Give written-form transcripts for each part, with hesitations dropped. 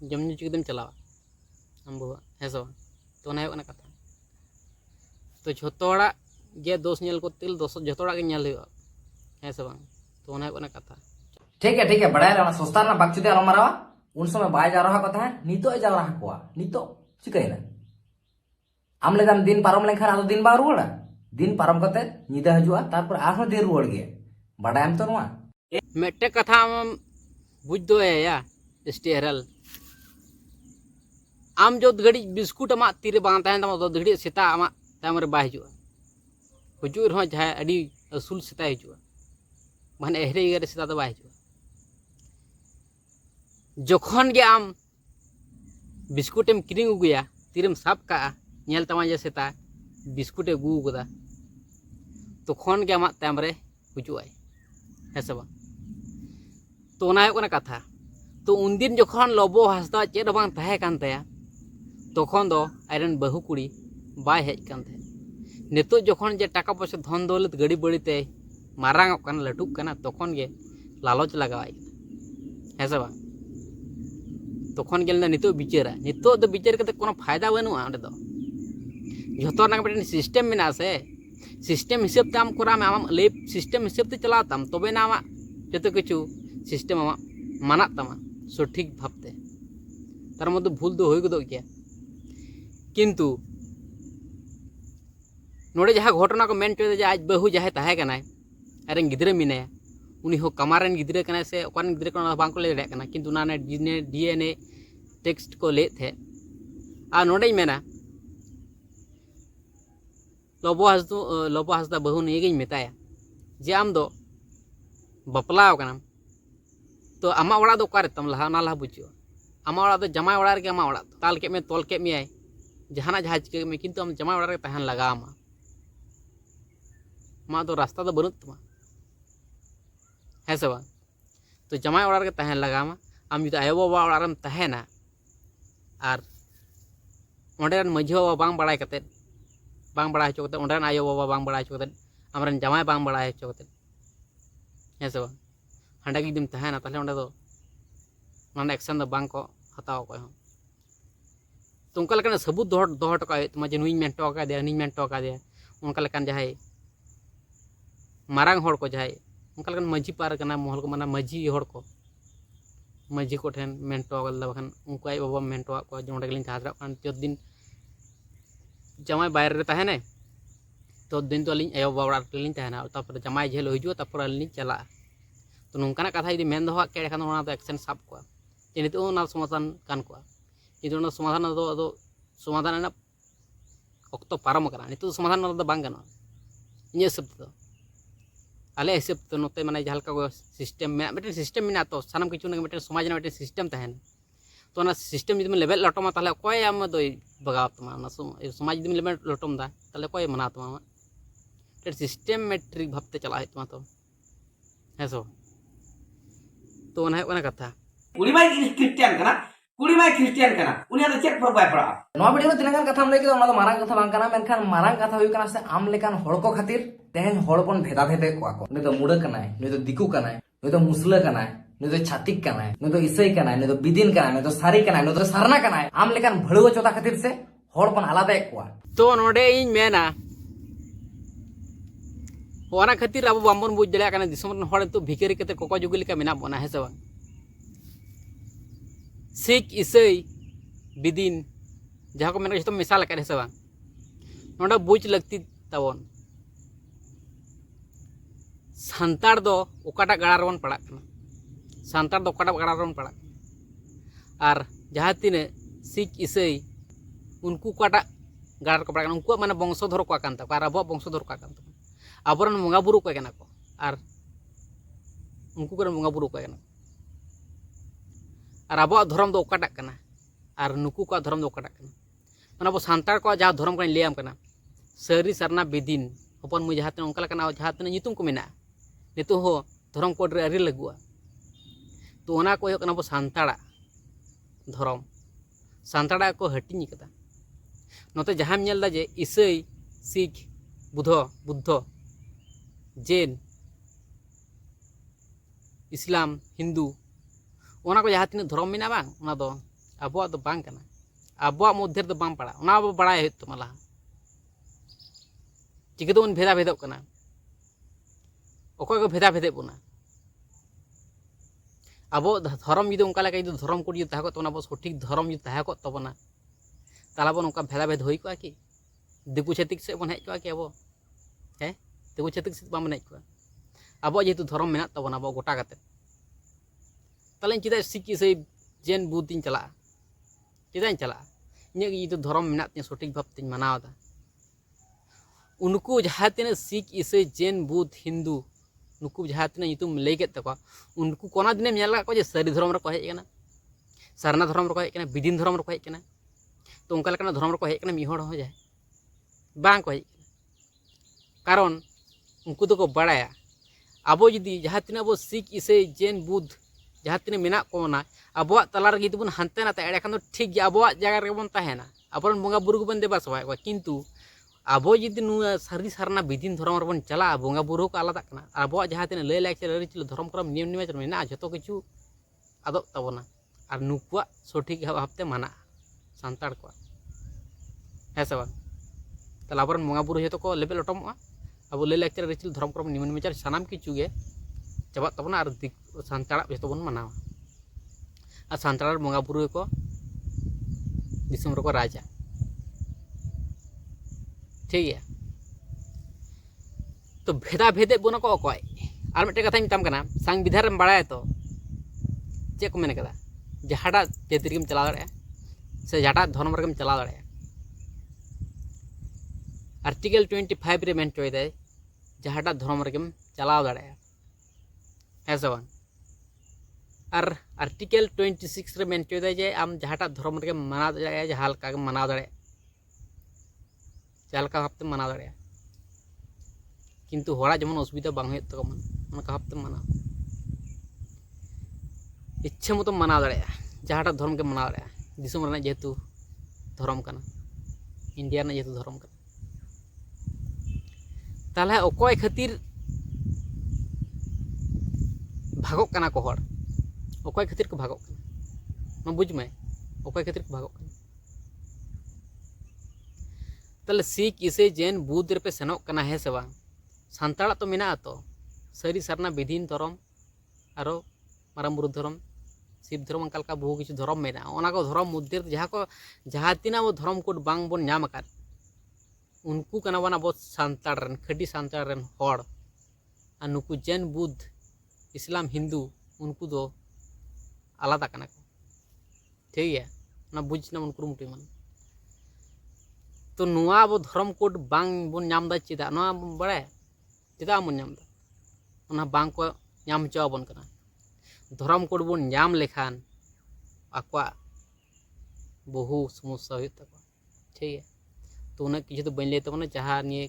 जम ᱧᱩ चिकदम चलावा आम बहु है सब तो ना कथा तो झोतोड़ा गे दोष नेल को तिल दोष झोतोड़ा के नेल है सब तो ना कथा ठीक है बड़ा रहा सस्ता ना बाग चुते आलो मारावा उन समय बाय जा रहा कथा है नितो जा रहा कोआ नितो चिकैना आम लेकान दिन पारम लेखान आदो दिन बा रुवाड़ा दिन पारम कते निदा हजुआ तारपर आरो दिन रुवाड़ गे बड़ायम तो नवा मेटे कथा आम बुझ दो या स्टेरल आम जो घड़ी बिस्कुट आमा तीरे बांग तहन तमा दो घड़ी सेता आमा ताम रे बा हजुआ हजु रह जहां अडी असुल सेता हजुआ माने एहरे गे सेता दो बा हजुआ जखन गे आम बिस्कुट एम किरिंग उगुया तीरेम साब का नेल तमा जे सेता बिस्कुट अगू कदा तखन गे आमा ताम रे हजुआ है सब तो ना कथा तो उन दिन जखन लबो हासदा चेद बांग तहे कान तया तखन दो आयरन बहु कुड़ी बाय हेज कान थे नितो जखन जे टाका पैसा धन दौलत गड़ी बड़ी ते मारांग कान लटुक काना तखन गे लालच लगावाय है सब तखन गे नितो बिचारा नितो दो बिचार कते कोनो फायदा बनुआ अंडे दो जतो ना बेटन सिस्टम मेना से सिस्टम हिसाब ते आम कोरा में आम ले सिस्टम हिसाब ते चला तम तबे ना आमा जतो किछु सिस्टम आमा माना तमा सठिक भावते तार मध्य भूल दो होई गदो गया किंतु नोड़े जहाँ घटना को मेन चोदे आज बहु जहाँ तहे कनाय अरे गिद्रे मिनाया उनी हो कमारन गिद्रे कनाय से ओकान गिद्रे को बांग को ले दे कना किंतु ना डीएनए टेक्स्ट को ले थे आ नोड़े मेना लबो हासदा बहु ने गिन मेताया जे आम दो बपलाव कना तो आमा ओड़ा दो कारे तम लहा ना लहा बुझो आमा ओड़ा दो जमाय ओड़ा रे आमा ओड़ा ताल के में तोल के में आय जहाना जहाज के में किंतु हम जमाय ओड़ा रे तहन लगा मा दो रास्ता दो बनुत तमा है सब तो जमाय ओड़ा रे तहन लगा आम जुदा आयो बाबा ओड़ा रेम तहना आर ओंडेन मझी बाबा बांग बड़ाय कते बांग बड़ा हचो कते ओंडेन आयो बाबा बांग बड़ा हचो कते आमरन जमाय बांग बड़ा हचो कते है सब हांडा गिदम तहना ताले ओंडे दो माने एक्शन दो बांग को हताव को तो उनका लेकिन सबूत दो टका तुम जे नुई मेंटो का दे नी मेंटो का दे उनका लेकिन जहाय मारांग होड़ को जहाय उनका लेकिन मझी पार कना मोहल को माना मझी होड़ को मझी को ठेन मेंटो गल बखन उनका आई बाबा मेंटो को जोंडे गलिन हाजरा कान जो दिन जमाय बाहर रे तहने तो दिन तो अलिन आयो बाबा लिन तहना तापर जमाय झेल हिजो तापर अलिन चला तो नौकाना कथा यदि मेन दो के खान एक्शन साब को नित समाधान कान को किंतु समाधान अदो समाधान अक्तो पारम नित समाधान बांग गाना इन हिसाब तो आले हिसाब तो नोते माने जहाँ को सिस्टम में सिस्टम में तो सानम किचु मिट्टे समाज में सिस्टम तहन तो ना सिस्टम जब लेवल लटोमा ताले कोई आम दो बगाव तमा समाज जब लेवल लटोम दा ताले कोई मना तमा सिस्टमेट्रिक भावते चला तमा तो है सो तो ना कथा कुड़ी माई क्रिश्चियन कना कुड़ी माई क्रिश्चियन कना उनी आदो चेक फर बाय पड़ा नवा वीडियो में तिनागान कथा हम लेके ओना दो मारांग कथा बांग कना मेनखान मारांग कथा हुई कना से आम लेकान होड़ को खातिर तेहन होड़ बन भेदा भेदे को आको ने तो मुड़ा कनाय ने तो दिकु कनाय ने तो मुसला कनाय ने तो छातिक कनाय ने तो ईसाई कनाय ने तो बिदिन कनाय ने तो सारी कनाय ने तो सारना कनाय आम लेकान भड़ुआ चोता खातिर से होड़ बन आलादा को तो नोडे इन मेना ओना खातिर अब बामबन बुझ दले कना दिसम होड़ तो भिखारी कते कोको जुगली का मेना बना है सब सिख ईसाई बिदिन जहाँ को मेरे मिसाल कर सब नोडा बुझ लगती तबन सांतार दो ओकाटा गाड़ा रबन पड़ा सांतार दो ओकाटा गाड़ा रबन पड़ा और जहाँ तीन सिख ईसाई उनको ओकाटा गाड़ा को पड़ा उनको माने वंशधर को अब वंशधर को आबरन बंगा बुरु को और उनको बंगा बुरु को और अब धर्म दो ओकाटा कना और नुकु को धर्म दो ओकाटा कना माने अब सांतार को जहाँ धर्म को लैम कना सारी सरना बेदिन हपन मुझे जहाँ उनका लेकना जहाँ तीन नितुम को मेना नितो हो धर्म कोड रे अरी लगुआ तो ओना को अब सांताड़ा धर्म सांताड़ा को हटिंग कदा नोते जहाँ नेलदा जे ईसाई सिख बुद्ध जैन इस्लाम हिंदू ओना को जहाँ तीन धर्म मेना बांग ओना दो ᱟᱵᱚᱣᱟᱜ ᱫᱚ ᱵᱟᱝ ᱠᱟᱱᱟ ᱟᱵᱚᱣᱟᱜ ᱢᱚᱫᱽᱫᱷᱮ ᱨᱮᱫᱚ ᱵᱟᱝ ᱯᱟᱲᱟᱜᱼᱟ ᱚᱱᱟ ᱟᱵᱚ ᱵᱟᱲᱟᱭ ᱦᱩᱭᱩᱜ ᱛᱟᱢᱟ ᱞᱟᱦᱟ ᱪᱤᱠᱟᱹᱛᱮᱵᱚᱱ ᱵᱷᱮᱫᱟ ᱵᱷᱮᱫᱚᱜ ᱠᱟᱱᱟ ᱚᱠᱚᱭ ᱠᱚ ᱵᱷᱮᱫᱟ ᱵᱷᱮᱫᱮᱫ ᱵᱚᱱᱟ ᱟᱵᱚ ᱫᱷᱚᱨᱚᱢ ᱡᱩᱫᱤ ᱚᱱᱠᱟ ᱞᱮᱠᱟ ᱡᱩᱫᱤ ᱫᱷᱚᱨᱚᱢ ᱠᱚ ᱡᱩᱫᱤ ᱛᱟᱦᱮᱸ ᱠᱚᱜ ᱛᱟᱵᱚᱱᱟ ᱟᱵᱚ ᱥᱚᱴᱷᱤᱠ ᱫᱷᱚᱨᱚᱢ ᱡᱩᱫᱤ ᱛᱟᱦᱮᱸ ᱠᱚᱜ ᱛᱟᱵᱚᱱᱟ তাহলে আবার নৌকা ভেদা ভেদ হয়ে কোয়া কি দিকু ছাতিক সে বন হেজ কোয়া কি আবো হ্যাঁ দিকু ছাতিক সে বামন হেজ কোয়া আবো যেহেতু ধর্ম মেনা তাবনা আবো গোটা কাতে তাহলে চিদা শিখ ইসাই জেন বুদ্ধিন চালা চিদাই চালা ইᱧᱟᱹᱜ যেহেতু ধর্ম মেনা তিন সঠিক ভাব তিন মানাও দা উনকু যাহা তিনা শিখ ইসাই জেন বুদ্ধ হিন্দু নুকু যাহা তিনা nyutum lay ket takwa unku kona dinem nyal ka ko je sari dhorom reko hej kana sarna dhorom reko hej kana bidin dhorom reko hej kana तो उनका लेकिन धर्म को हेकना मिहड़ हो जाए बांग को कारण उनको तो को बड़ाया अब जुदी जहाँ तीन अब सिख इसाई जैन बुद्ध जहाँ तीन मेना कोना अब तलार गे बन हानते ना एड़े खान ठीक अब जगह रे बन तहना अब बंगा बुरु बन देवा सबाय किंतु अब जुदी सारी सारना विधिन धर्म रे बन चला बंगा बुरु को आलादा कना अब जहाँ तीन लय लाइचर आरिचल धर्म क्रम नियम नियम मेना जतो किछु आदो तबना और नुकुआ सठिक भावते माना सानताड़ को है से बांग ताहले आबरन बंगा बुरु जतो को लेबेल लटमोआ अब लय लाइचर आरिचल धर्म क्रम नियम नियम सानाम किछु गे चाबा तबना और सानताड़ जतो बन मानावा और सानताड़ बंगा बुरु को दिसम रको राजा ठीक है तो भेदा भेदे बन को अकय और मिटे कथा मिताम कना संविधान रे बाड़ाय तो चे को मेन कदा जहाडा जेतिरिगम चला दाड़े से जहाडा धर्म रेगम चला दाड़े आर्टिकल 25 रे मेन चोय दे जहाडा धर्म रेगम चला दाड़े है से बांग और आर्टिकल 26 रे मेन चोय दे जे आम जहाडा धर्म रेगम माना दाड़े जहाल का माना दाड़े जहालका भाबते माना दाड़े किंतु हड़ा जेमन असुविधा बांग होय तको मन उनका भाबते माना इच्छा मतो माना दाड़े जहाडा धर्म के माना दाड़े दिसम रना जेतु धर्म कना इंडिया ना जेतु धर्म कना ताहले अकय खातिर भागोक कना को हड़ अकय खातिर को भागोक कना न बुझ में अकय खातिर को भागोक कना ताहले सिख इसाई जैन बुद्ध रे पे सेनोक कना है से बांग सानताड़ा तो मेना तो सारी सारना विधिन धर्म आरो माराम बुरु धर्म शिव धर्म अंकल का बहु किछु धर्म मेना ओना को धर्म मध्य जहाँ तीना वो धर्म कोड बांग बन नाम आकार उनको कना बना बहुत सानताड़ रन खड़ी सानताड़ रन हड़ और नुकु जैन बुद्ध इस्लाम हिंदू उनको दो आलादा कना को ठीक है ना बुझना उनको मुटी मन तो नुआ अब धर्म कोड बांग बन नाम दा चिदा नुआ बड़े चिदा बन नाम दा उना बांग को नाम चाव बन कना धर्म कोड बन नाम लेखान आक्वा बहु समस्या हुई तक ठीक है तो उन्हें किसी तो बन ले तब जहाँ नहीं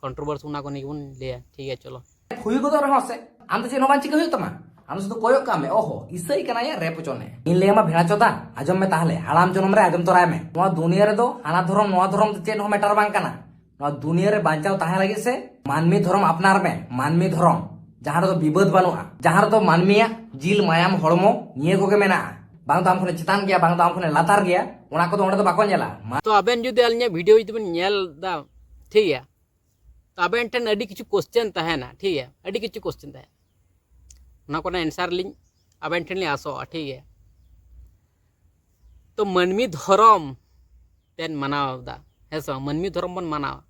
कंट्रोवर्सी उना को नहीं बन लिया ठीक है चलो हुई को तो रहा से आम तो चेनो बांची हुई तमा आम से तो कोयो काम है ओहो इसई कना या रे पचोने इन ले मा भेड़ा चोदा आजम में ताहले हराम जनम रे आजम तो राय में नोआ दुनिया रे दो आना धर्म नोआ धर्म चेन हो मैटर बांग कना नोआ दुनिया रे बांचाव ताहे लगे से मानवी धर्म अपनार में मानवी धर्म जहां तो विबद बानुआ जहां तो मानमिया जिल मायाम हड़मो निये को के मेना बांग तो आम खने चितान गया बांग तो आम खने लातार गया ओना को तो ओंडे तो बाको नेला तो अबेन जुदि अलने वीडियो जुदि बन नेल दा ठीक है तो अबेन ठन अडी किछु क्वेश्चन तहेना ठीक है अडी किछु क्वेश्चन तहे ना को आंसर लिंग अबेन ठन li आसो ठीक है तो मनमी धर्म तेन मनाव दा हेसो मनमी धर्म बन मनाव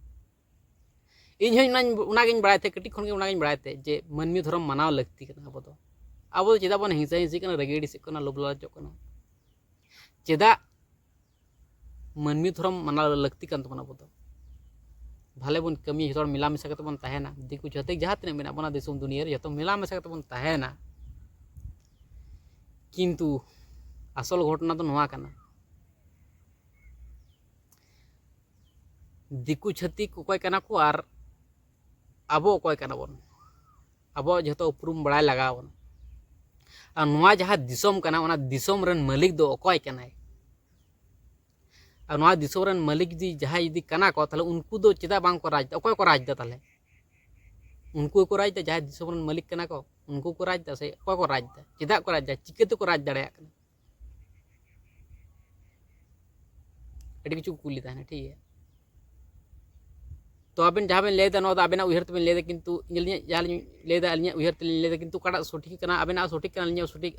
इन हन उनागिन बड़ायते कटी खन के उनागिन बड़ायते जे मनमी धर्म मनाव लगती कना अब चेदा बन हिंसा हिंसी कना रगेड़ी से कना लोबला जो कना चेदा मनमी धर्म मनाव लगती कन तबना अब भाले बन कमी जतो मिला मिसा कते बन तहेना दिकु जते जहाँ तीन मेना बना दिसम दुनिया रे जतो मिला मिसा कते बन तहेना किंतु आसल घटना तो नोआ कना दिकु छती कोय कना को आर अब कोय कना बन अब जतो उपरुम बड़ाय लगाव बन और नोआ जहाँ दिसम कना ओना दिसम रन मालिक दो कोय कनाय और नोआ दिसम रन मालिक दी जहाँ यदि कना को ताले उनको दो चेदा बांग को राज कोय को राज दा ताले उनको को राज दा जहाँ दिसम रन मालिक कना को उनको को राज दा से कोय को राज दा चेदा को राज दा चिकते को राज दाड़े कना ᱟᱹᱰᱤ ᱠᱤᱪᱷᱩ ᱠᱩᱞᱤ ᱛᱟᱦᱮᱱᱟ ᱴᱷᱤᱠ ᱜᱮᱭᱟ तो आबेन जहाँ बेन लेदा नवा आबेना उयहर तबेन लेदा किंतु इलिया जहाँ लेदा अलिया उयहर तलिन लेदा किंतु काटा सठिक कना आबेना सठिक कना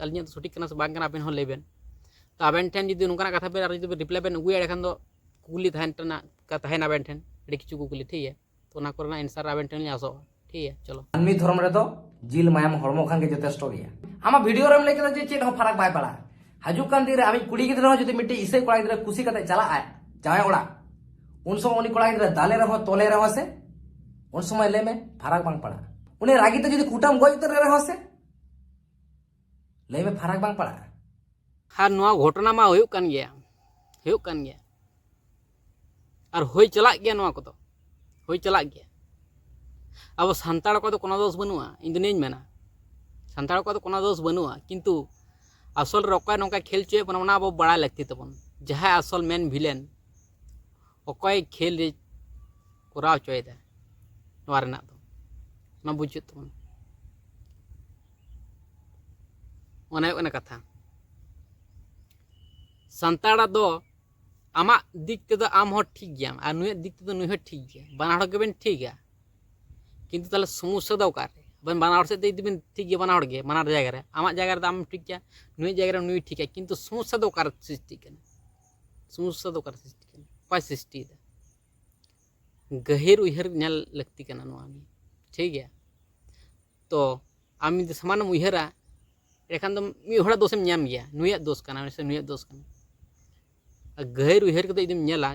अलिया सठिक कना से बांग कना आबेन हो लेबेन तो आबेन ठेन जुदी नुकाना कथा बेन जुदी रिप्लाई बेन उगुया एखान दो कुली थाहेना थाहेना आबेन ठेन अड़ी किछु कुली ठीक है तो ना करना आंसर आबेन ठेन आसो ठीक है चलो मानवी धर्म रे तो जिल मायाम हड़मो खान के जथेष्ट गया आमा वीडियो रे लेके जे चेत हो फरक बाय पड़ा हजुक कान दिन रे आमी कुड़ी गिद्रा हो जुदी मिट्टी इसे कोड़ा गिद्रा खुशी कते चला आय जावे ओड़ा उन समय उनी कोड़ा गिद्रा दाले रहो तोले रहो से उन समय ले में फरक बांग पड़ा उन्हें रागी तो जुदी कुटम गोय उतर रहो से ले में फरक बांग पड़ा हाँ नवा घटना मा हुयुक कान गया और होय चला गया नवा को तो होय चला गया अब सान्ताड़ को तो कोनो दोष बनुआ इन दिन मेना सान्ताड़ को तो कोनो दोष बनुआ किंतु असल रकाय नौका खेल चुए बना अब बड़ा लगती तबन जहाँ असल मेन भिलेन अकय खेल कराव चुएदा नवा रेना तो ना बुझे तबन ओना ओना कथा सान्ताड़ा दो आमा दिक ते दो आम हो ठीक गया और नुय दिक ते दो नुय हो ठीक गया बाना हड़ गेबेन ठीक गया किंतु ताले समस्या दो कार बन बानाड़ से दिन ठीक है बानाड़ गे बानाड़ जगह रे आमा जगह रे आम ठीक गया नुई जगह रे नुई ठीक है किंतु समस्या दो कार सृष्टि कने समस्या दो कार सृष्टि कने पाय सृष्टि दा गहिर उयहर नेल लगती कना नवा मी ठीक गया तो आमी समान उयहरा एखान दो मी होड़ा दोषम ᱧᱟᱢ गया नुया दोष कना से नुया दोष कना गहिर उयहर कते इदम नेला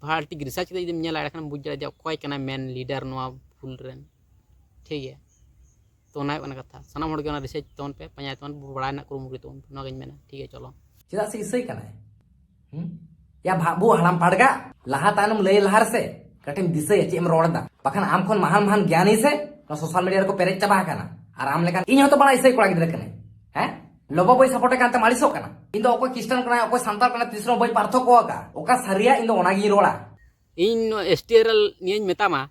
भाल्टी रिसर्च कते इदम नेला एखान बुझ जा कोय कना मेन लीडर नवा फुल रेन ठीक है तो ना कथा सानाम हड़ के रिसर्च तवन पे पंजाय तवन बड़ा ना कुरुमुटी तवन ना गई मेना ठीक है चलो चेदा से इसई कना या भाबू हलाम पड़गा लहा तानम लय लहार से कटिम दिसय चेम रोड़दा बखान आम खन महान महान ज्ञानी से ना सोशल मीडिया को पेरेज चाबा कना और आम लेका इन तो बड़ा इसई कोड़ा गिद्रा कने हैं लोबो बोy सपोर्ट कांते मालिसो कना इन दो ओको क्रिश्चियन कना ओको सांताल कना तीसरो बोy पार्थक्य का ओका सरिया इन दो ओनागी रोड़ा इन एसटीआरएल नियन मेतामा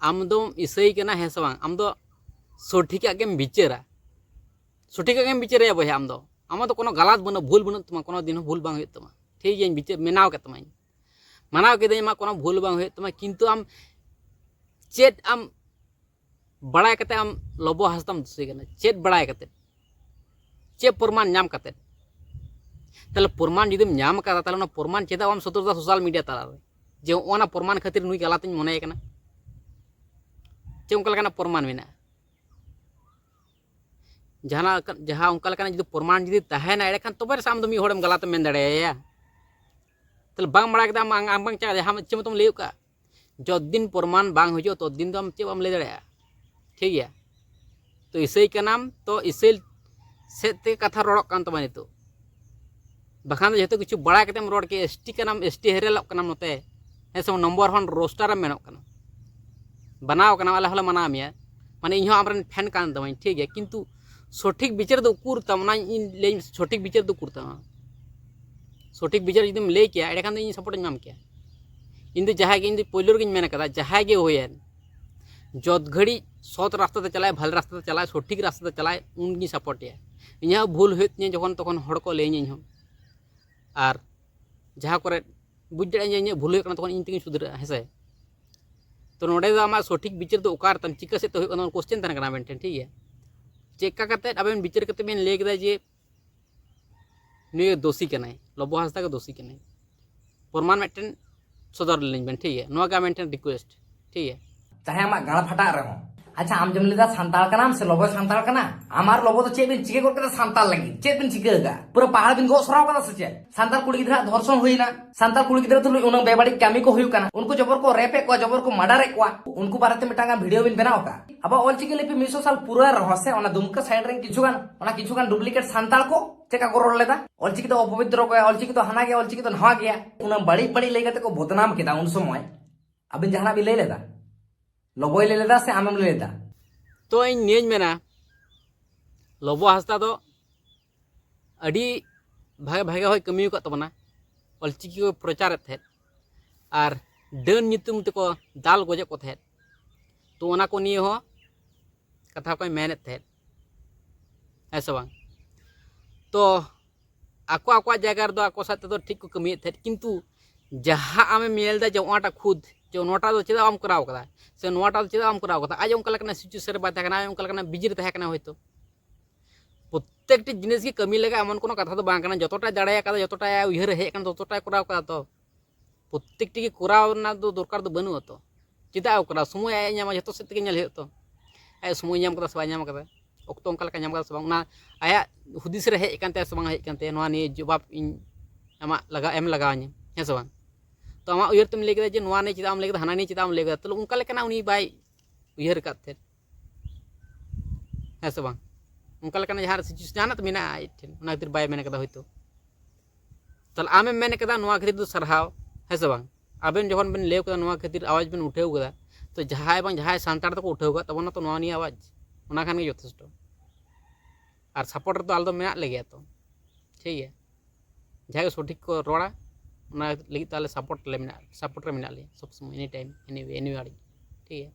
आम दो इसई कना है से बांग आम दो सठिका गेम बिचारा या बोया आम दो कोनो गलत बनो भूल बनो तुमा कोनो दिन भूल बांग हुई तमा ठीक है बिचार मेनाव के तमा मानाव के मा कोनो भूल बांग हुई तमा किंतु आम चेत आम बड़ाय कते आम लोबो हस्ताम दुसई कना चेत बड़ाय कते चे प्रमाण नाम कते तले प्रमाण जुदीम नाम का तले ना प्रमाण चेदा आम सतुरदा सोशल मीडिया ताला जे ओना प्रमाण खातिर नुई गलत मने कना चे उनका लगा प्रमाण मेना जहाँ उनका लगा जो प्रमाण जुदी तहना एड़ेखान तब आम दो मिहड़म गलत मेन दाड़ेया तले बांग बड़ा के आम बांग चा जहाँ चे मतम लैक का जो दिन प्रमाण बांग हो तो दिन तो आम चे बाम ले दाड़ेया ठीक है तो इसई कनाम तो इसई सेते कथा रोड़क कान तमा नितो बखान जो किछु बड़ा केतेम रोड़ के एसटी कनाम एसटी हेरेलक कनाम नते हे सम नंबर वन रोस्टर मेनक कना बनाव कना वाला हला मना मिया माने इहो आमरन फैन कान तमाई ठीक है किंतु सठिक विचार दो कुर तमना इन ले सठिक विचार दो कुर तमा सठिक विचार जदिम ले किया एडे खान इन सपोर्ट नाम किया इन दो जहां के इन पहिलोर गिन मेना कदा जहां के होयन जत घड़ी सत रास्ता ते चलाए भल रास्ता ते चलाए सठिक रास्ता ते चलाए उनगी सपोर्ट या इन्हा भूल होत जखन तखन हड़ को ले इन और जहाँ करे बुझ दे इन भूल हो तखन इन तेगी सुधर हेसे तो नोडे दो आमा सठिक विचार दो ओकार तम चिका से तो क्वेश्चन तन कना बेन ठीक है चेका करते आबेन विचार करते बेन ले केदा जे नुय दोषी कनाय लोबो हंसदा के दोषी कनाय प्रमाण मेटन सदर लेन बेन ठीक है नोआ का मेटन रिक्वेस्ट ठीक है चाहे आमा गाड़ फटा रहो अच्छा आम जम लेदा सांताल कनाम से लोबो सांताल कना आमार लोबो तो चेबिन चिके करके सांताल लगी चेबिन चिकेगा पूरा पहाड़ बिन गो सराव कदा सचे सांताल कुड़ी गिद्रा धर्षण होइना सांताल कुड़ी गिद्रा तो उन बेबाड़ी कामी को हुयु कना उनको जबर को रेपे को जबर को मर्डर को उनको बारे ते मिटांगा वीडियो बिन बनाओ का अब ऑल चिके लिपि 200 साल पूरा रहस्य ओना दुमका साइड रे किछुगान डुप्लीकेट सांताल को चेका को रोड लेदा ऑल चिके तो अपवित्र को ऑल चिके तो हना गया ऑल चिके तो नहा गया उन बड़ी बड़ी लेगते को बदनाम केदा उन समय अबिन जहाना भी ले लेदा लोबोय ले लेदा से आमम ले लेदा तो इन नियज मेना लोबो हंसदा दो अड़ी भागे भागे होय कमी को तबना ऑलचिकी को प्रचार थे और डन नितुम तको दाल गोजे को थे तो ओना को निये हो कथा को मेहनत थे ऐसा बांग तो आको आको जगह दो आको साथ तो ठीक को कमी थे किंतु जहाँ आमे मेलदा जो ओटा खुद जो नोटा दो चेदा आम कराव कदा से नोटा दो चेदा आम कराव कदा आज उनका लगना सिचुएशन बात है उनका लगना बिजी रहे है होयतो प्रत्येकटी जिनिस की कमी लगा एमन कोनो कथा तो बांग कना जतटा दाड़ाया कदा जतटा उयहर हेज कना ततटा कराव कदा तो प्रत्येकटी की कराव ना दो दरकार दो बनु तो चेदा करा समय आय नामा जतो सेत के नेल तो आय समय नाम कदा सबाय नाम कदा ओक्तो उनका लका नाम कदा सबा ना आया हुदिस रे हेज कानते सबा हेज कानते नोआ नि जवाब इन आमा लगा एम लगावनी है सबा तो आमा उयहर तुम लेके जे नोआ ने चेदा आम लेके हना ने चेदा आम लेके तो उनका लेकना उनी बाय उयहर काते है सबा उनका लेकना जहां सिचुएशन जाना तो मेना आइठन उना खातिर बाय मेने कदा होइतो तल आमे मेने कदा नोआ खातिर दो सरहाव है सबा आबेन जखन बेन ले कदा नोआ खातिर आवाज बेन उठेव कदा तो जहां बang जहां सांतार तको उठेव कदा तबना तो नोआ नि आवाज उना खान के यथेष्ट और सपोर्टर तो आलदो मेना लेगे तो ठीक है जहां सठिक को रोड़ा उना लगी ताले सपोर्ट ले मेना सपोर्टर मेना ले सब समय एनी टाइम एनी ठीक है।